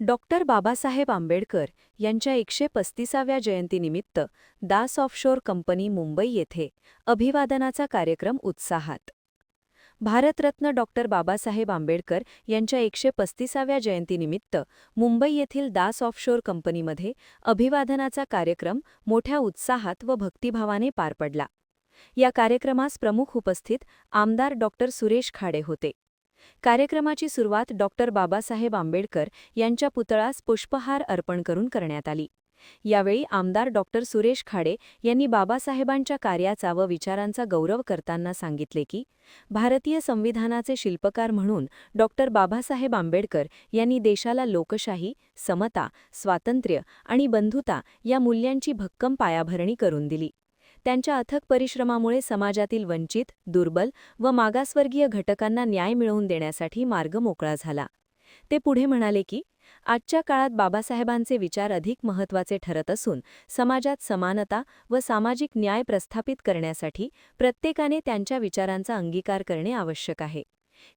Doctor Babasaheb Ambedkar यांच्या 135व्या जयंतीनिमित्त Das offshore company Mumbai येथे अभिवादनाचा कार्यक्रम उत्साहात. भारतरत्न डॉक्टर बाबासाहेब आंबेडकर यांच्या 135व्या जयंतीनिमित्त मुंबई येथील दास ऑफशोर कंपनीमध्ये अभिवादनाचा कार्यक्रम मोठ्या उत्साहात व भक्तिभावाने पार पडला. या कार्यक्रमास प्रमुख उपस्थित आमदार डॉक्टर सुरेश खाडे होते. कार्यक्रमाची सुरुवात डॉक्टर बाबासाहेब आंबेडकर यांच्या पुतळ्यास पुष्पहार अर्पण करून करण्यात आली. यावेळी आमदार डॉक्टर सुरेश खाडे यांनी बाबासाहेबांच्या कार्याचा व विचारांचा गौरव करताना सांगितले की भारतीय संविधानाचे शिल्पकार म्हणून डॉक्टर बाबासाहेब आंबेडकर यांनी देशाला लोकशाही, समता, स्वातंत्र्य आणि बंधुता या मूल्यांची भक्कम पायाभरणी करून दिली. त्यांच्या अथक परिश्रमामुळे समाजातील वंचित, दुर्बल व मागासवर्गीय घटकांना न्याय मिळवून देण्यासाठी मार्ग मोकळा झाला. ते पुढे म्हणाले की आजच्या काळात बाबासाहेबांचे विचार अधिक महत्त्वाचे ठरत असून समाजात समानता व सामाजिक न्याय प्रस्थापित करण्यासाठी प्रत्येकाने त्यांच्या विचारांचा अंगीकार करणे आवश्यक आहे.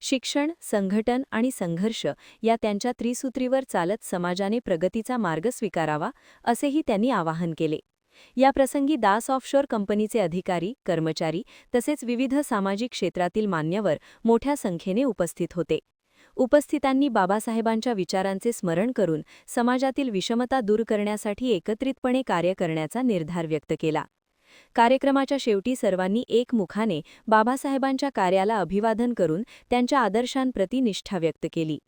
शिक्षण, संघटन आणि संघर्ष या त्यांच्या त्रिसूत्रीवर चालत समाजाने प्रगतीचा मार्ग स्वीकारावा, असेही त्यांनी आवाहन केले. या प्रसंगी दास ऑफशोर कंपनीचे अधिकारी, कर्मचारी तसेच विविध सामाजिक क्षेत्रातील मान्यवर मोठ्या संख्येने उपस्थित होते. उपस्थितांनी बाबासाहेबांच्या विचारांचे स्मरण करून समाजातील विषमता दूर करण्यासाठी एकत्रितपणे कार्य करण्याचा निर्धार व्यक्त केला. कार्यक्रमाच्या शेवटी सर्वांनी एकमुखाने बाबासाहेबांच्या कार्याला अभिवादन करून त्यांच्या आदर्शांप्रती निष्ठा व्यक्त केली.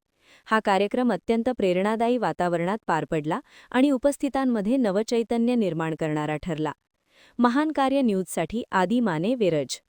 हा कार्यक्रम अत्यंत प्रेरणादायी वातावरणात पार पडला आणि उपस्थितांमध्ये नवचैतन्य निर्माण करणारा ठरला. महान कार्य न्यूजसाठी आदी माने, वेरज.